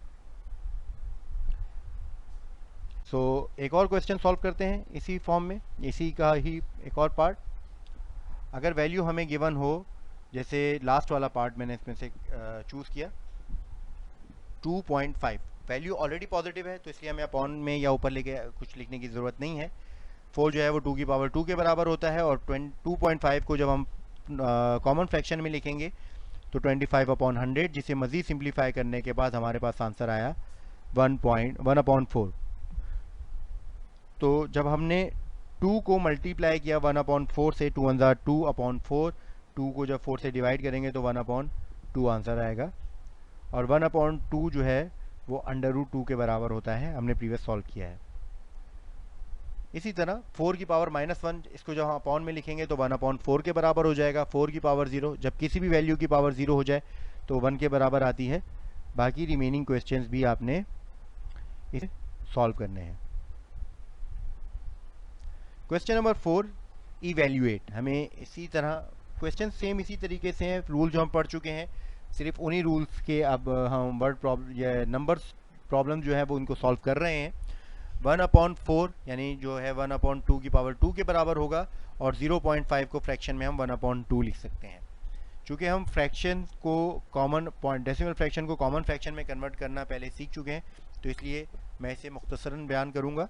सो एक और क्वेश्चन सॉल्व करते हैं इसी फॉर्म में, इसी का ही एक और पार्ट। अगर वैल्यू हमें गिवन हो, जैसे लास्ट वाला पार्ट मैंने इसमें से चूज़ किया 2.5, वैल्यू ऑलरेडी पॉजिटिव है तो इसलिए हमें अपॉन में या ऊपर लेके कुछ लिखने की ज़रूरत नहीं है। 4 जो है वो 2 की पावर 2 के बराबर होता है, और 2.5 को जब हम कॉमन फ्रैक्शन में लिखेंगे तो 25/100, जिसे मज़ीद सिंप्लीफाई करने के बाद हमारे पास आंसर आया 1/4। तो जब हमने 2 को मल्टीप्लाई किया 1/4 से, 2 × 2/4, 2 को जब 4 से डिवाइड करेंगे तो 1/2 आंसर आएगा। और 1/2 जो है वो √2 के बराबर होता है, हमने प्रीवियस सॉल्व किया है। इसी तरह 4 की पावर -1, इसको जब हम अपॉन में लिखेंगे तो 1/4 के बराबर हो जाएगा। 4 की पावर 0, जब किसी भी वैल्यू की पावर 0 हो जाए तो 1 के बराबर आती है। बाकी रिमेनिंग क्वेश्चंस भी आपने इसे सॉल्व करने हैं। Question number 4, evaluate. हमें इसी तरह क्वेश्चन सेम इसी तरीके से हैं, रूल जो हम पढ़ चुके हैं, सिर्फ उन्हीं रूल्स के अब हम वर्ड प्रॉब्लम या नंबर्स प्रॉब्लम जो है वो उनको सॉल्व कर रहे हैं। 1/4 यानी जो है 1/2 की पावर 2 के बराबर होगा, और 0.5 को फ्रैक्शन में हम 1/2 लिख सकते हैं। चूँकि हम फ्रैक्शन को कॉमन पॉइंट डेसिमल फ्रैक्शन को कॉमन फ्रैक्शन में कन्वर्ट करना पहले सीख चुके हैं, तो इसलिए मैं इसे मुख्तसरन बयान करूँगा।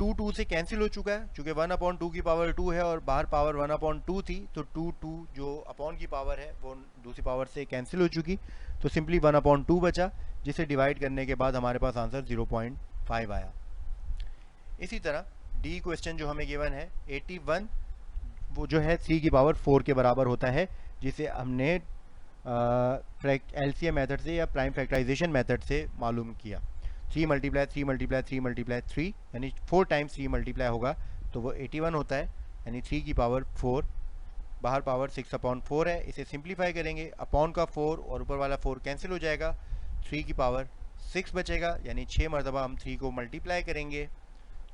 2 से कैंसिल हो चुका है, चूँकि 1/2 की पावर 2 है और बाहर पावर 1/2 थी, तो 2 जो अपॉन की पावर है वो दूसरी पावर से कैंसिल हो चुकी, तो सिंपली 1/2 बचा, जिसे डिवाइड करने के बाद हमारे पास आंसर 0.5 आया। इसी तरह डी क्वेश्चन जो हमें गिवन है 81, वो जो है 3 की पावर 4 के बराबर होता है, जिसे हमने एलसीएम मेथड से या प्राइम फैक्टराइजेशन मेथड से मालूम किया। 3 × 3 × 3 × 3 यानी 4 टाइम्स 3 मल्टीप्लाई होगा तो वो 81 होता है, यानी 3 की पावर 4, बाहर पावर 6/4 है। इसे सिंप्लीफाई करेंगे, अपॉन का 4 और ऊपर वाला 4 कैंसिल हो जाएगा, 3 की पावर 6 बचेगा, यानी 6 मरतबा हम 3 को मल्टीप्लाई करेंगे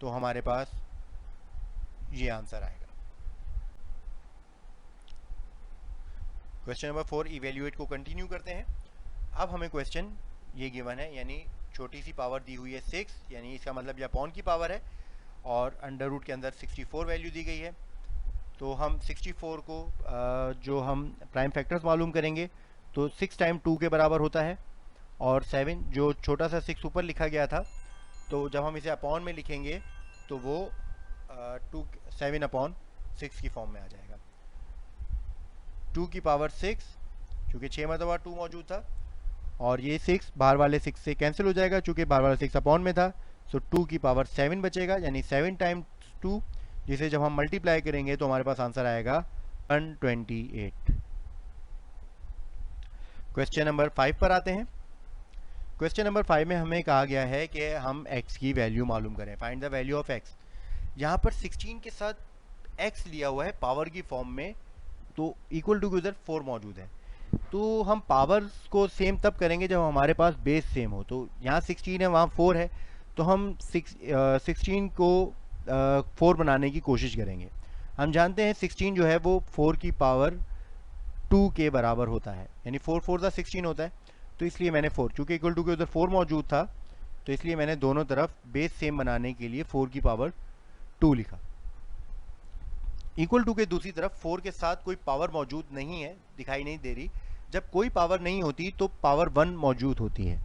तो हमारे पास ये आंसर आएगा। क्वेश्चन नंबर 4 इवेल्यूएट को कंटिन्यू करते हैं। अब हमें क्वेश्चन ये गिवन है, यानी छोटी सी पावर दी हुई है 6, यानी इसका मतलब ये अपॉन की पावर है, और अंडर रूट के अंदर 64 वैल्यू दी गई है। तो हम 64 को जो हम प्राइम फैक्टर्स मालूम करेंगे तो 6 टाइम 2 के बराबर होता है, और 7 जो छोटा सा 6 ऊपर लिखा गया था, तो जब हम इसे अपॉन में लिखेंगे तो वो 7/6 की फॉर्म में आ जाएगा। 2 की पावर 6, चूँकि 6 मरतबा 2 मौजूद था, और ये 6 बाहर वाले 6 से कैंसिल हो जाएगा, चूँकि बाहर वाला 6 अपॉन में था, सो 2 की पावर 7 बचेगा, यानी 7 टाइम्स 2, जिसे जब हम मल्टीप्लाई करेंगे तो हमारे पास आंसर आएगा 128। क्वेश्चन नंबर 5 पर आते हैं। क्वेश्चन नंबर 5 में हमें कहा गया है कि हम x की वैल्यू मालूम करें, find the value of x। यहाँ पर 16 के साथ x लिया हुआ है पावर की फॉर्म में, तो इक्वल टू के उधर 4 मौजूद है, तो हम पावर्स को सेम तब करेंगे जब हमारे पास बेस सेम हो। तो यहाँ 16 है, वहाँ 4 है, तो हम 16 को 4 बनाने की कोशिश करेंगे। हम जानते हैं 16 जो है वो 4 की पावर 2 के बराबर होता है, यानी 4 4 16 होता है, तो इसलिए मैंने 4, चूँकि इक्वल टू के उधर 4 मौजूद था तो इसलिए मैंने दोनों तरफ बेस सेम बनाने के लिए 4 की पावर 2 लिखा। इक्वल टू के दूसरी तरफ 4 के साथ कोई पावर मौजूद नहीं है, दिखाई नहीं दे रही। जब कोई पावर नहीं होती तो पावर 1 मौजूद होती है।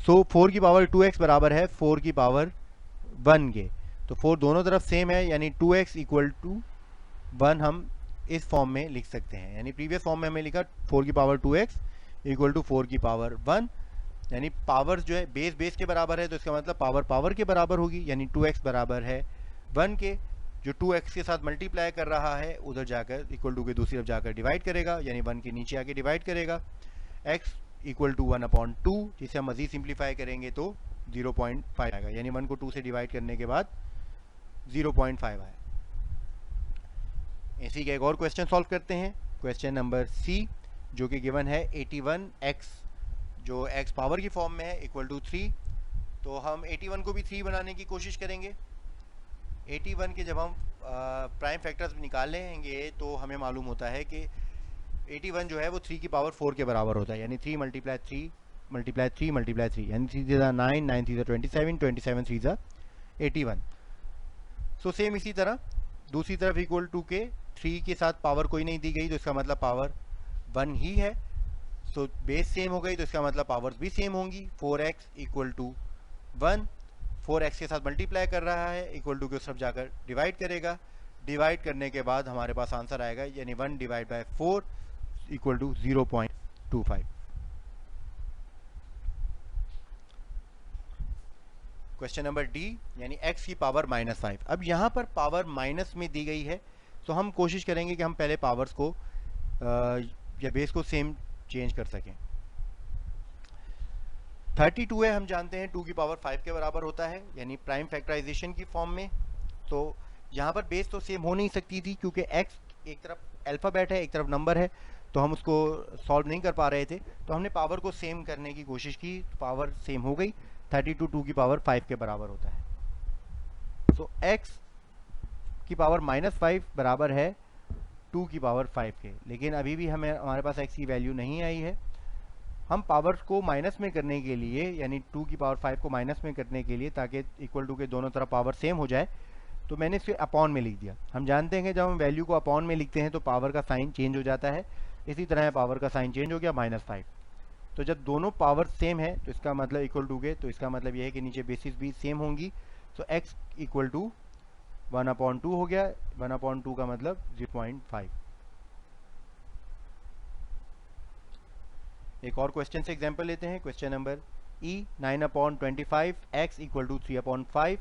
सो 4 की पावर 2x बराबर है 4 की पावर 1 के। तो 4 दोनों तरफ सेम है, यानी 2x इक्वल टू 1 हम इस फॉर्म में लिख सकते हैं। यानी प्रीवियस फॉर्म में हमें लिखा 4 की पावर 2x इक्वल टू 4 की पावर 1, यानी पावर जो है बेस बेस के बराबर है, तो इसका मतलब पावर पावर के बराबर होगी, यानी 2x बराबर है 1 के। जो 2x के साथ मल्टीप्लाई कर रहा है उधर जाकर इक्वल टू के दूसरी तरफ जाकर डिवाइड करेगा, यानी 1 के नीचे आके डिवाइड करेगा। x इक्वल टू 1/2, जिसे हम मज़ीद सिंप्लीफाई करेंगे तो 0.5 आएगा, यानी 1 को 2 से डिवाइड करने के बाद 0.5 आया। इसी का एक और क्वेश्चन सॉल्व करते हैं, क्वेश्चन नंबर सी, जो कि गिवन है 81x, जो x पावर की फॉर्म में है, इक्वल टू 3। तो हम 81 को भी 3 बनाने की कोशिश करेंगे। 81 के जब हम प्राइम फैक्टर्स निकाल लेंगे तो हमें मालूम होता है कि 81 जो है वो 3 की पावर 4 के बराबर होता है, यानी 3 मल्टीप्लाई 3 मल्टीप्लाई 3 मल्टीप्लाई 3, यानी 3 3 9, 9 3 27, 27 3 81। सो सेम इसी तरह दूसरी तरफ इक्वल टू के 3 के साथ पावर कोई नहीं दी गई, तो इसका मतलब पावर 1 ही है। सो बेस सेम हो गई, तो इसका मतलब पावर्स भी सेम होंगी। 4x इक्वल टू 1, 4x के साथ मल्टीप्लाई कर रहा है, इक्वल टू के उस तरफ जाकर डिवाइड करेगा। डिवाइड करने के बाद हमारे पास आंसर आएगा, यानी 1 divide by 4 equal to 0.25। Question number D, यानी x की पावर -5। अब यहाँ पर पावर माइनस में दी गई है, तो हम कोशिश करेंगे कि हम पहले पावर्स को या बेस को सेम चेंज कर सकें। 32 है, हम जानते हैं 2 की पावर 5 के बराबर होता है, यानी प्राइम फैक्टराइजेशन की फॉर्म में। तो यहाँ पर बेस तो सेम हो नहीं सकती थी, क्योंकि x एक तरफ अल्फ़ाबेट है, एक तरफ नंबर है, तो हम उसको सॉल्व नहीं कर पा रहे थे। तो हमने पावर को सेम करने की कोशिश की, पावर सेम हो गई। 32 2 की पावर 5 के बराबर होता है। सो x की पावर -5 बराबर है 2 की पावर 5 के, लेकिन अभी भी हमारे पास x की वैल्यू नहीं आई है। हम पावर को माइनस में करने के लिए, यानी 2 की पावर 5 को माइनस में करने के लिए, ताकि इक्वल टू के दोनों तरफ पावर सेम हो जाए, तो मैंने इसे अपॉन में लिख दिया। हम जानते हैं कि जब हम वैल्यू को अपॉन में लिखते हैं तो पावर का साइन चेंज हो जाता है। इसी तरह पावर का साइन चेंज हो गया, -5। तो जब दोनों पावर सेम है तो इसका मतलब इक्वल टू के, तो इसका मतलब यह है कि नीचे बेसिस भी सेम होंगी। सो x इक्वल टू 1/2 हो गया, 1/2 का मतलब 0.5। एक और क्वेश्चन से एग्जांपल लेते हैं, question number E, 9/25 x equal to 3/5।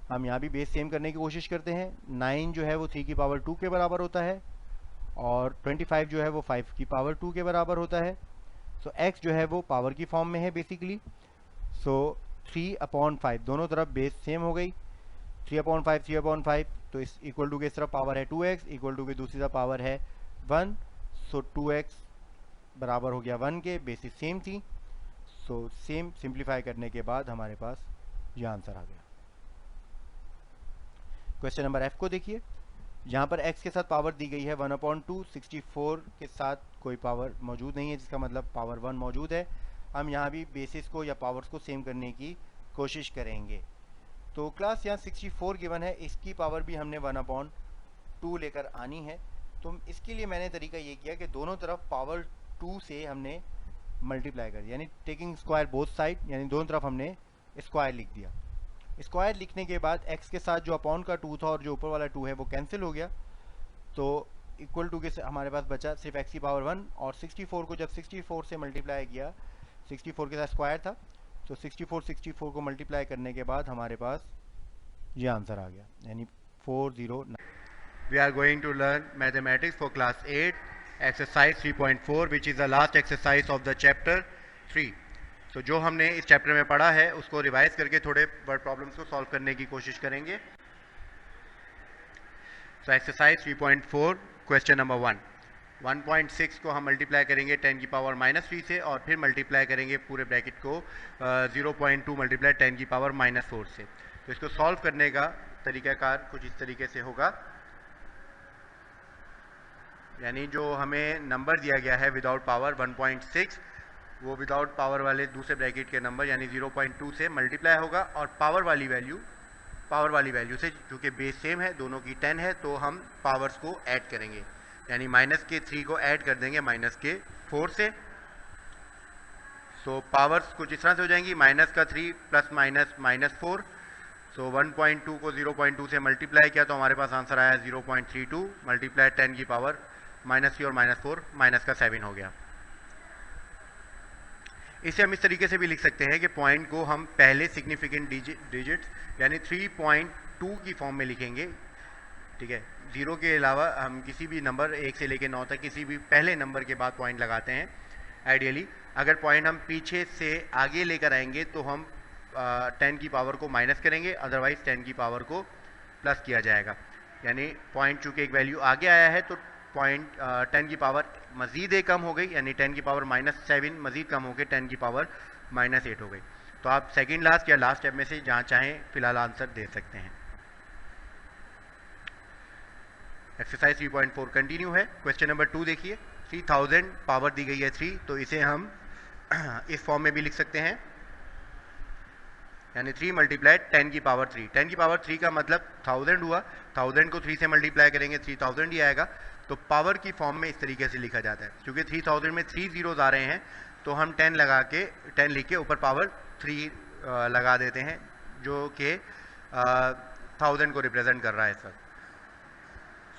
हम यहाँ भी बेस सेम करने की कोशिश करते हैं। 9 जो है वो 3 की पावर 2 के बराबर होता है, और 25 जो है वो 5 की पावर 2 के बराबर होता है। सो x जो है वो पावर की फॉर्म में है बेसिकली। सो 3/5, दोनों तरफ बेस सेम हो गई। 3/5 3/5, तो इस इक्वल टू के इस तरफ पावर है 2x, इक्वल टू के दूसरी तरफ पावर है 1। सो 2x बराबर हो गया 1 के, बेसिस सेम थी। सो सेम सिंप्लीफाई करने के बाद हमारे पास ये आंसर आ गया। क्वेश्चन नंबर एफ को देखिए, यहाँ पर x के साथ पावर दी गई है 1/2, 64 के साथ कोई पावर मौजूद नहीं है, जिसका मतलब पावर 1 मौजूद है। हम यहाँ भी बेसिस को या पावर्स को सेम करने की कोशिश करेंगे। तो क्लास यहाँ 64 गिवन है, इसकी पावर भी हमने 1/2 लेकर आनी है। तो इसके लिए मैंने तरीका ये किया कि दोनों तरफ पावर 2 से हमने मल्टीप्लाई कर दिया, यानी टेकिंग स्क्वायर बोथ साइड, यानी दोनों तरफ हमने स्क्वायर लिख दिया। स्क्वायर लिखने के बाद x के साथ जो अपॉन का 2 था और जो ऊपर वाला 2 है वो कैंसिल हो गया। तो इक्वल टू के हमारे पास बचा सिर्फ x की पावर 1, और 64 को जब 64 से मल्टीप्लाई किया, 64 के साथ स्क्वायर था, तो 64 को मल्टीप्लाई करने के बाद हमारे पास ये आंसर आ गया, यानी 409। We are going to learn mathematics for class 8, exercise 3.4, which is the last exercise of the chapter 3. तो जो हमने इस चैप्टर में पढ़ा है उसको रिवाइज करके थोड़े वर्ड प्रॉब्लम्स को सॉल्व करने की कोशिश करेंगे। सो एक्सरसाइज 3.4, क्वेश्चन नंबर 1, 1.6 को हम मल्टीप्लाई करेंगे 10 की पावर -3 से, और फिर मल्टीप्लाई करेंगे पूरे ब्रैकेट को 0.2 मल्टीप्लाई 10 की पावर -4 से। तो इसको सॉल्व करने का तरीकाकार कुछ इस तरीके से होगा, यानी जो हमें नंबर दिया गया है विदाउट पावर 1.6, वो विदाउट पावर वाले दूसरे ब्रैकेट के नंबर यानी 0.2 से मल्टीप्लाई होगा, और पावर वाली वैल्यू से, चूँकि बेस सेम है, दोनों की 10 है, तो हम पावर्स को ऐड करेंगे, यानी माइनस के 3 को ऐड कर देंगे माइनस के 4 से। सो पावर्स कुछ इस तरह से हो जाएंगी, माइनस का 3 प्लस माइनस -4। सो 1.2 को 0.2 से मल्टीप्लाई किया तो हमारे पास आंसर आया 0.32 मल्टीप्लाई 10 की पावर -3 और -4 माइनस का 7 हो गया। इसे हम इस तरीके से भी लिख सकते हैं कि पॉइंट को हम पहले सिग्निफिकेंट डिजिट्स यानी 3.2 की फॉर्म में लिखेंगे, ठीक है। 0 के अलावा हम किसी भी नंबर 1 से लेकर 9 तक किसी भी पहले नंबर के बाद पॉइंट लगाते हैं आइडियली। अगर पॉइंट हम पीछे से आगे लेकर आएंगे तो हम 10 की पावर को माइनस करेंगे, अदरवाइज 10 की पावर को प्लस किया जाएगा। यानी पॉइंट चूँकि एक वैल्यू आगे आया है तो पॉइंट 10 की पावर मज़ीद एक कम हो गई, यानी 10 की पावर -7 मज़ीद कम हो गई, 10 की पावर -8 हो गई। तो आप सेकंड लास्ट या लास्ट स्टेप में से जहाँ चाहें फिलहाल आंसर दे सकते हैं। एक्सरसाइज 3.4 कंटिन्यू है। क्वेश्चन नंबर 2 देखिए, 3000 पावर दी गई है 3, तो इसे हम इस फॉर्म में भी लिख सकते हैं, यानी 3 मल्टीप्लाई 10 की पावर 3। 10 की पावर 3 का मतलब 1000 हुआ, 1000 को 3 से मल्टीप्लाई करेंगे 3000 ही आएगा। तो पावर की फॉर्म में इस तरीके से लिखा जाता है, क्योंकि 3000 में 3 जीरोज आ रहे हैं तो हम 10 लगा के 10 लिख के ऊपर पावर 3 लगा देते हैं, जो कि 1000 को रिप्रेजेंट कर रहा है इस वक्त।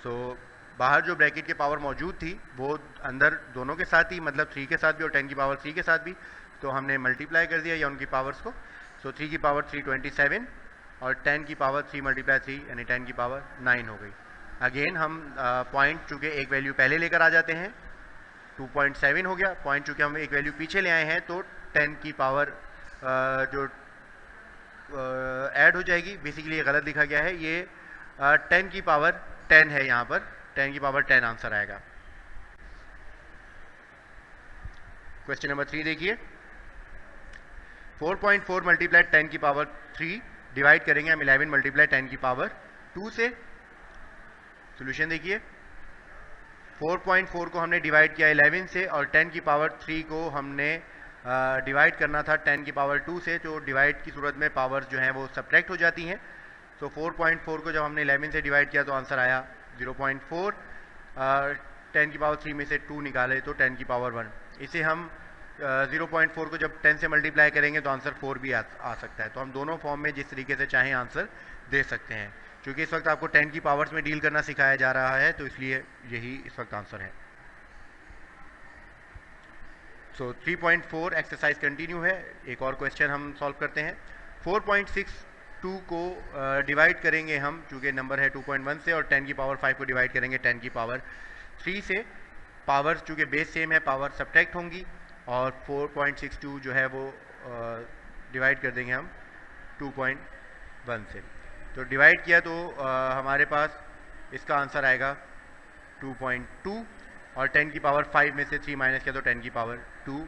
सो बाहर जो ब्रैकेट की पावर मौजूद थी वो अंदर दोनों के साथ ही, मतलब 3 के साथ भी और 10 की पावर 3 के साथ भी, तो हमने मल्टीप्लाई कर दिया या उनकी पावर्स को। सो 3 की पावर 3 27 और 10 की पावर 3 मल्टीप्लाई 3 यानी 10 की पावर 9 हो गई। अगेन हम पॉइंट चूँकि एक वैल्यू पहले लेकर आ जाते हैं, 2.7 हो गया। पॉइंट चूँकि हम एक वैल्यू पीछे ले आए हैं तो 10 की पावर जो ऐड हो जाएगी। बेसिकली ये गलत लिखा गया है, ये 10 की पावर 10 है, यहाँ पर 10 की पावर 10 आंसर आएगा। क्वेश्चन नंबर 3 देखिए, 4.4 मल्टीप्लाई 10 की पावर 3 डिवाइड करेंगे हम 11 मल्टीप्लाई 10 की पावर 2 से। सोल्यूशन देखिए, 4.4 को हमने डिवाइड किया 11 से और 10 की पावर 3 को हमने डिवाइड करना था 10 की पावर 2 से, जो डिवाइड की सूरत में पावर जो हैं वो सब्ट्रैक्ट हो जाती हैं। तो 4.4 को जब हमने 11 से डिवाइड किया तो आंसर आया 0.4। 10 की पावर 3 में से 2 निकाले तो 10 की पावर 1। इसे हम 0.4 को जब 10 से मल्टीप्लाई करेंगे तो आंसर 4 भी आ सकता है। तो हम दोनों फॉर्म में जिस तरीके से चाहें आंसर दे सकते हैं। क्योंकि इस वक्त आपको 10 की पावर्स में डील करना सिखाया जा रहा है, तो इसलिए यही इस वक्त आंसर है। सो 3.4 एक्सरसाइज कंटिन्यू है। एक और क्वेश्चन हम सॉल्व करते हैं। 4.62 को डिवाइड करेंगे हम, चूँकि नंबर है 2.1 से, और 10 की पावर 5 को डिवाइड करेंगे 10 की पावर 3 से। पावर चूँकि बेस सेम है, पावर सब्ट्रैक्ट होंगी, और 4.62 जो है वो डिवाइड कर देंगे हम 2.1 से। तो डिवाइड किया तो हमारे पास इसका आंसर आएगा 2.2, और 10 की पावर 5 में से 3 माइनस किया तो 10 की पावर 2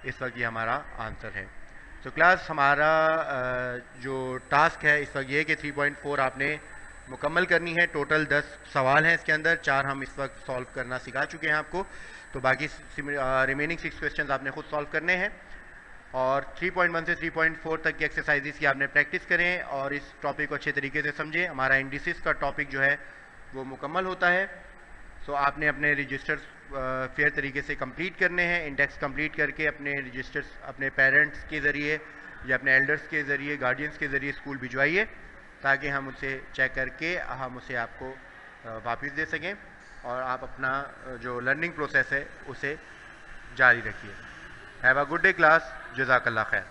इस वक्त ये हमारा आंसर है। तो क्लास हमारा जो टास्क है इस वक्त ये कि 3.4 आपने मुकम्मल करनी है। टोटल 10 सवाल हैं इसके अंदर, 4 हम इस वक्त सॉल्व करना सिखा चुके हैं आपको, तो बाकी रिमेनिंग 6 क्वेश्चंस आपने खुद सॉल्व करने हैं। और 3.1 से 3.4 तक की एक्सरसाइजेस की आपने प्रैक्टिस करें और इस टॉपिक को अच्छे तरीके से समझें। हमारा इंडिसेस का टॉपिक जो है वो मुकम्मल होता है। सो आपने अपने रजिस्टर्स फेयर तरीके से कंप्लीट करने हैं। इंडेक्स कंप्लीट करके अपने रजिस्टर्स अपने पेरेंट्स के ज़रिए या अपने एल्डर्स के ज़रिए, गार्डियंस के ज़रिए स्कूल भिजवाइए, ताकि हम उसे चेक करके हम उसे आपको वापस दे सकें और आप अपना जो लर्निंग प्रोसेस है उसे जारी रखिए। Have a good day class. जज़ाकल्लाह खैर।